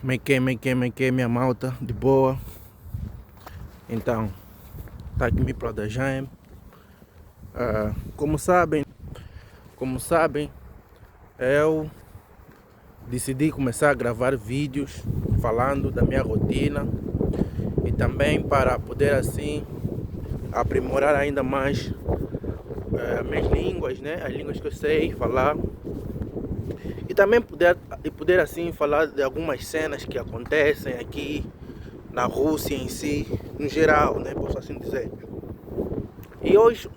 Mequei, minha malta, de boa. Então, tá aqui meu brother Jaime. Como sabem, eu decidi começar a gravar vídeos falando da minha rotina e também para poder assim aprimorar ainda mais minhas línguas, né? As línguas que eu sei falar. E também poder assim falar de algumas cenas que acontecem aqui na Rússia em si, no geral, né? Posso assim dizer. E hoje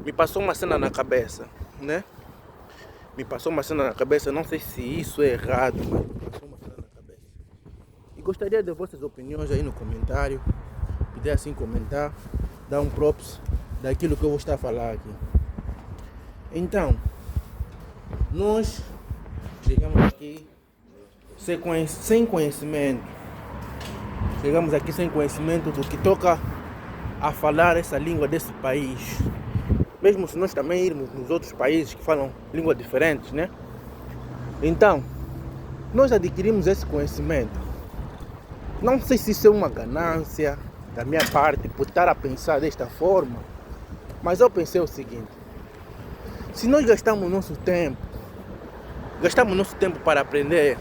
me passou uma cena na cabeça, né? Não sei se isso é errado, mas me passou uma cena na cabeça. E gostaria de vossas opiniões aí no comentário, poder assim comentar, dar um props daquilo que eu vou estar a falar aqui. Então, nós chegamos aqui sem conhecimento. Chegamos aqui sem conhecimento do que toca a falar essa língua desse país. Mesmo se nós também irmos nos outros países que falam línguas diferentes, né? Então, nós adquirimos esse conhecimento. Não sei se isso é uma ganância da minha parte por estar a pensar desta forma, mas eu pensei o seguinte: se nós gastamos nosso tempo para aprender,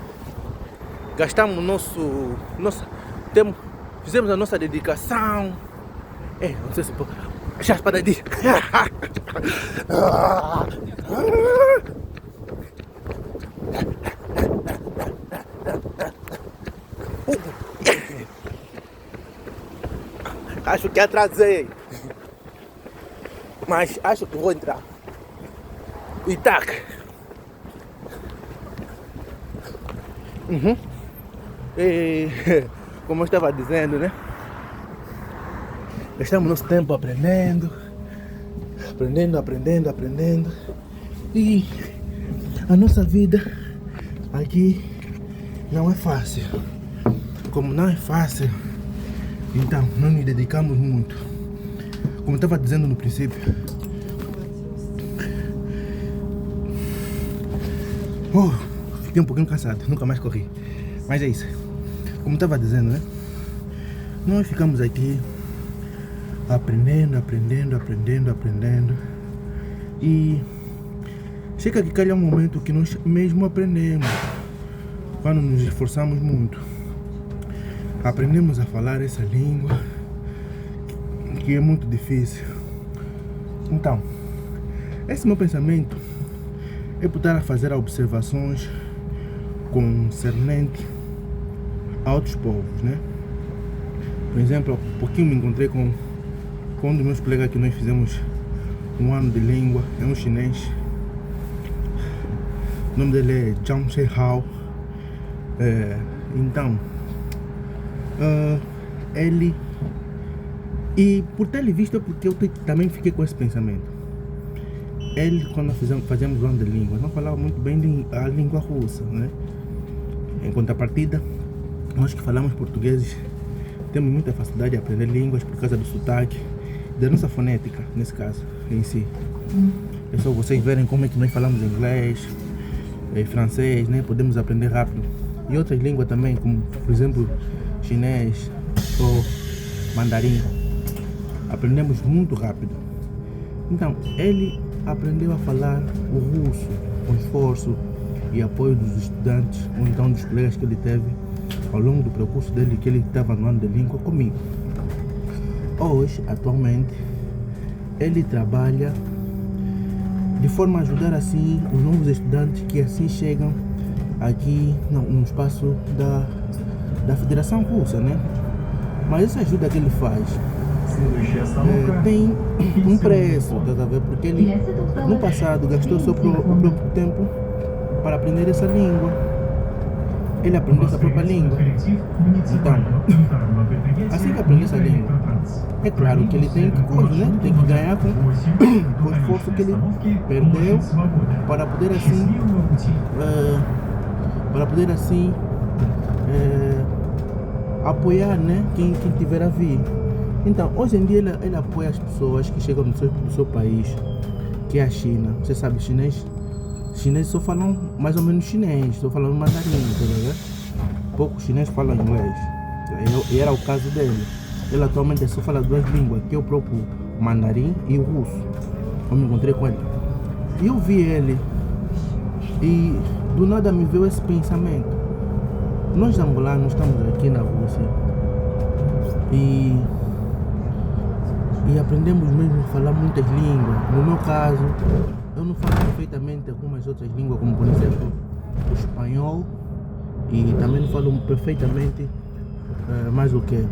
nosso tempo, fizemos a nossa dedicação. Não sei se pode. Já para dizer. Acho que atrasei, mas acho que vou entrar. E tac. E, como eu estava dizendo, né? Gastamos nosso tempo aprendendo. E a nossa vida aqui não é fácil. Como não é fácil, então nós nos dedicamos muito. Como eu estava dizendo no princípio, fiquei um pouquinho cansado, nunca mais corri. Mas é isso. Como eu estava dizendo, né? Nós ficamos aqui aprendendo. E chega que calha um momento que nós mesmo aprendemos. Quando nos esforçamos muito, aprendemos a falar essa língua que é muito difícil. Então, esse meu pensamento é por estar a fazer observações concernente a outros povos, né? Por exemplo, há pouquinho me encontrei com um dos meus colegas que nós fizemos um ano de língua, é um chinês. O nome dele é Zhang Hao. Então, ele... E por ter visto, porque eu também fiquei com esse pensamento. Ele, quando fazíamos o ano de língua, não falava muito bem a língua russa, né? Em contrapartida, nós que falamos portugueses temos muita facilidade de aprender línguas por causa do sotaque, da nossa fonética, nesse caso, em si. É só vocês verem como é que nós falamos inglês, francês, né? Podemos aprender rápido. E outras línguas também, como, por exemplo, chinês ou mandarim. Aprendemos muito rápido. Então, ele aprendeu a falar o russo com esforço e apoio dos estudantes, ou então dos colegas que ele teve ao longo do percurso dele, que ele estava no ano de língua comigo. Hoje, atualmente, ele trabalha de forma a ajudar assim os novos estudantes que assim chegam aqui no espaço da Federação Russa, né? Mas essa ajuda que ele faz tem um preço, tá a ver? Porque ele no passado gastou seu próprio tempo para aprender essa língua. Ele aprendeu essa própria língua. Então, assim que aprender essa língua, é claro que ele tem que né? Tem que ganhar com o esforço que ele perdeu para poder assim apoiar, né? Quem tiver a vir. Então, hoje em dia ele apoia as pessoas que chegam do seu país, que é a China. Você sabe, chineses só falam mais ou menos chinês, só falam mandarim, tá vendo? poucos chineses falam inglês. E era o caso dele. Ele atualmente só fala duas línguas, que é o próprio mandarim e o russo. Eu me encontrei com ele. E eu vi ele. E do nada me veio esse pensamento. Nós angolanos estamos aqui na Rússia. E aprendemos mesmo a falar muitas línguas. No meu caso, eu não falo perfeitamente algumas outras línguas, como por exemplo o espanhol, e também não falo perfeitamente mais o que?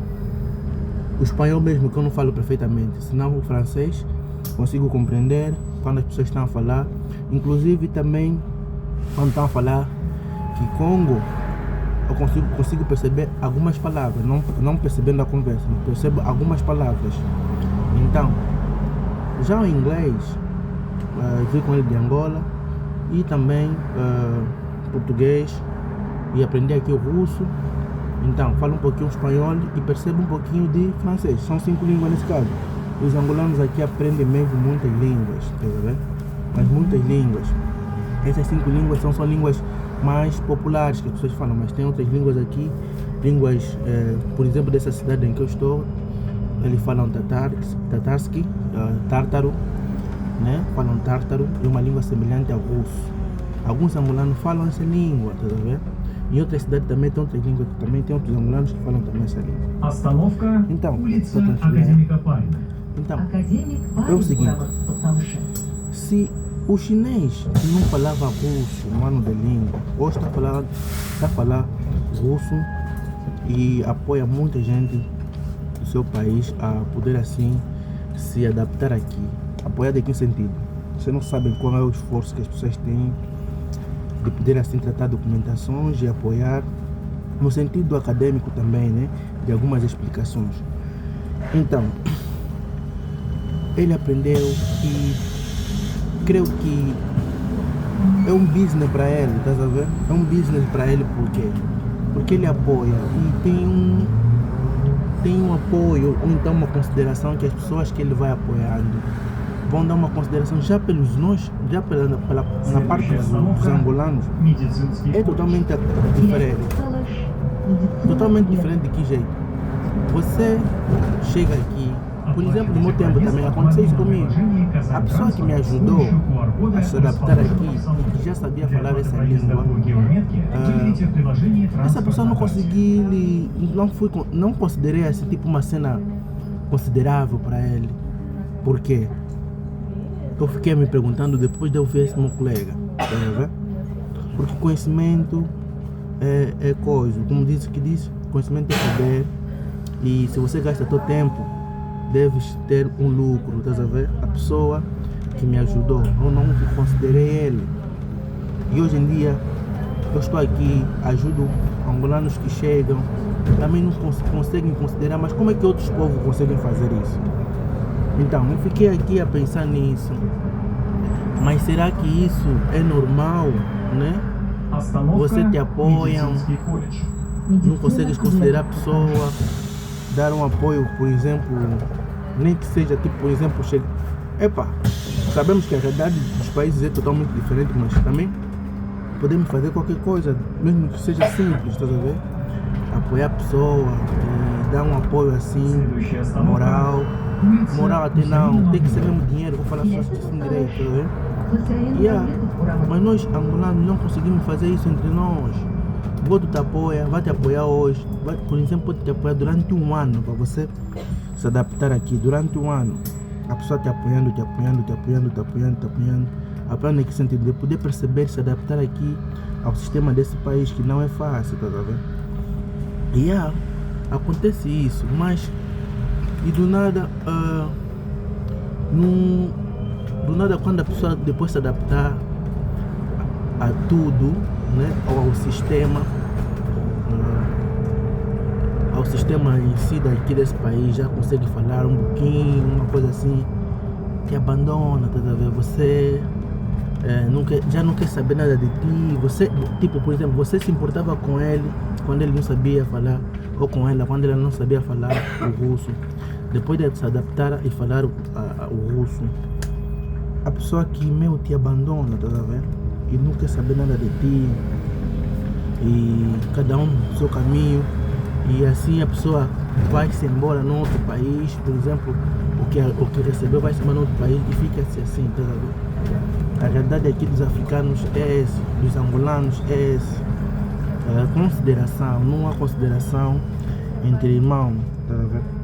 O espanhol mesmo, que eu não falo perfeitamente, senão o francês consigo compreender quando as pessoas estão a falar. Inclusive também quando estão a falar que Congo, eu consigo perceber algumas palavras, não percebendo a conversa, mas percebo algumas palavras. Então, já o inglês, vi com ele de Angola, e também português, e aprendi aqui o russo. Então, falo um pouquinho espanhol e percebo um pouquinho de francês. São 5 línguas nesse caso. Os angolanos aqui aprendem mesmo muitas línguas, tá vendo? Mas muitas línguas. Essas 5 línguas são só línguas mais populares que as pessoas falam, mas tem outras línguas aqui, línguas, por exemplo, dessa cidade em que eu estou, eles falam tatarski, tártaro, né? Falam tártaro, é uma língua semelhante ao russo. Alguns angolanos falam essa língua, tá vendo? Em outras cidades também tem outras línguas, que também tem outros angolanos que falam também essa língua. Então, é o seguinte, se o chinês não falava russo no ano de língua, hoje está a falar russo e apoia muita gente do seu país a poder assim se adaptar aqui. Apoiar de que sentido? Vocês não sabem qual é o esforço que as pessoas têm de poder assim tratar documentações e apoiar no sentido acadêmico também, né? De algumas explicações. Então, ele aprendeu e creio que é um business para ele, tá a ver? É um business para ele por quê? Porque ele apoia e tem um apoio, ou então uma consideração que as pessoas que ele vai apoiando vão dar uma consideração já pelos nós, já na parte dos angolanos, é totalmente diferente. Totalmente diferente de que jeito? Você chega aqui, por exemplo, no meu tempo também aconteceu isso comigo. A pessoa que me ajudou a se adaptar aqui, que já sabia falar essa língua, essa pessoa não consegui, não considerei assim tipo uma cena considerável para ele. Por quê? Eu fiquei me perguntando depois de eu ver esse meu colega, tá? Porque conhecimento é coisa, como diz que diz, conhecimento é poder, e se você gasta teu tempo, deves ter um lucro, tá a ver? A pessoa que me ajudou, eu não considerei ele, e hoje em dia eu estou aqui, ajudo angolanos que chegam, também não conseguem considerar, mas como é que outros povos conseguem fazer isso? Então, eu fiquei aqui a pensar nisso. Mas será que isso é normal, né? Você te apoia, não consegues considerar a pessoa, dar um apoio, por exemplo, nem que seja tipo, por exemplo, sabemos que a realidade dos países é totalmente diferente, mas também podemos fazer qualquer coisa, mesmo que seja simples, tá a ver? Apoiar a pessoa e dar um apoio assim, moral até não, tem que ser mesmo dinheiro, vou falar só assim direito, tá? Mas nós angolanos não conseguimos fazer isso entre nós. O outro te apoia, vai te apoiar hoje, por exemplo, pode te apoiar durante um ano para você se adaptar aqui, durante um ano. A pessoa te apoiando, apoiando em que sentido? De poder perceber, se adaptar aqui ao sistema desse país, que não é fácil, tá vendo? Acontece isso, mas e do nada, quando a pessoa depois se adaptar a tudo, né, ao sistema em si daqui desse país, já consegue falar um pouquinho, uma coisa assim, te abandona, tá a ver? Você já não quer saber nada de ti. Você, tipo, por exemplo, você se importava com ele quando ele não sabia falar, ou com ela quando ela não sabia falar o russo. Depois de se adaptar e falar o russo, a pessoa que te abandona, tá vendo? E não quer saber nada de ti. e cada um no seu caminho, e assim a pessoa vai-se embora num outro país, por exemplo, o que recebeu vai-se embora num outro país e fica-se assim, tá vendo? A realidade aqui dos africanos é esse, dos angolanos é esse. Consideração, não há consideração entre irmãos, tá vendo?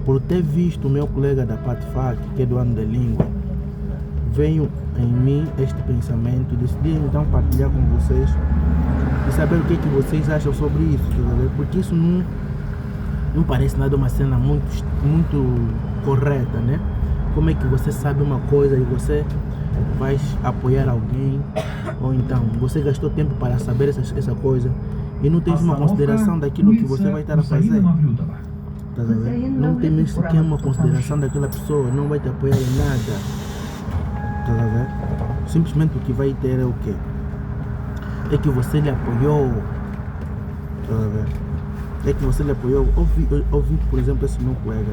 Por ter visto o meu colega da PATFAC, que é do ano da língua, veio em mim este pensamento, decidi então partilhar com vocês e saber o que vocês acham sobre isso, tá vendo? Porque isso não parece nada uma cena muito correta, né? Como é que você sabe uma coisa e você vai apoiar alguém, ou então você gastou tempo para saber essa coisa e não tem uma consideração daquilo que você vai estar a fazer, tá vendo? Não tem sequer uma consideração daquela pessoa, não vai te apoiar em nada, tá vendo? Simplesmente o que vai ter é o quê? É que você lhe apoiou, tá vendo? É que você lhe apoiou. Ouvi, por exemplo, esse meu colega,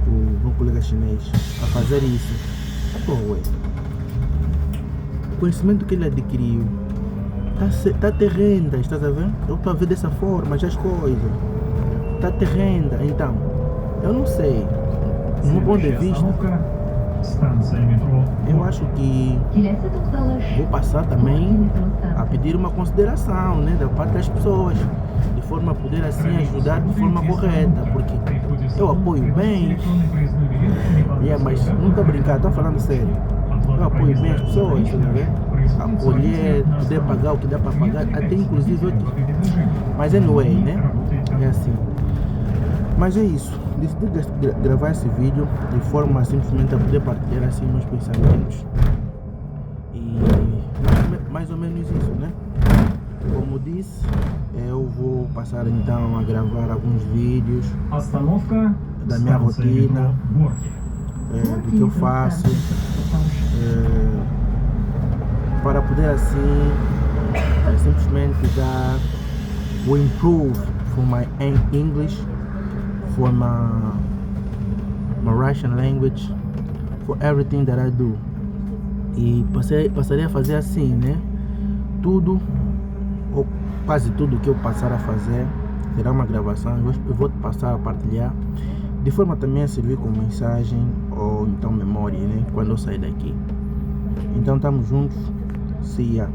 o meu colega chinês, a fazer isso. O conhecimento que ele adquiriu tá a ter renda, estás a ver? Eu estou a ver dessa forma já as coisas. Tá a ter renda. Então, eu não sei. No meu ponto de vista, eu acho que vou passar também a pedir uma consideração, né, da parte das pessoas, de forma a poder assim ajudar de forma correta, porque eu apoio bem, mas não estou brincando, estou falando sério. Eu apoio bem as pessoas, né? Acolher, poder pagar o que dá para pagar, até inclusive outro. Mas anyway, né? É assim. Mas é isso. Decidi gravar esse vídeo de forma simplesmente a poder partilhar assim meus pensamentos. E mais ou menos isso, né? Como disse, eu vou passar então a gravar alguns vídeos da minha rotina, do que eu faço, para poder assim simplesmente dar o improve for my English, for my Russian language, for everything that I do. E passarei a fazer assim, né? Tudo, ou quase tudo que eu passar a fazer será uma gravação. Eu vou passar a partilhar, de forma também a servir como mensagem ou então memória, né? Quando eu sair daqui. Então estamos juntos. See ya.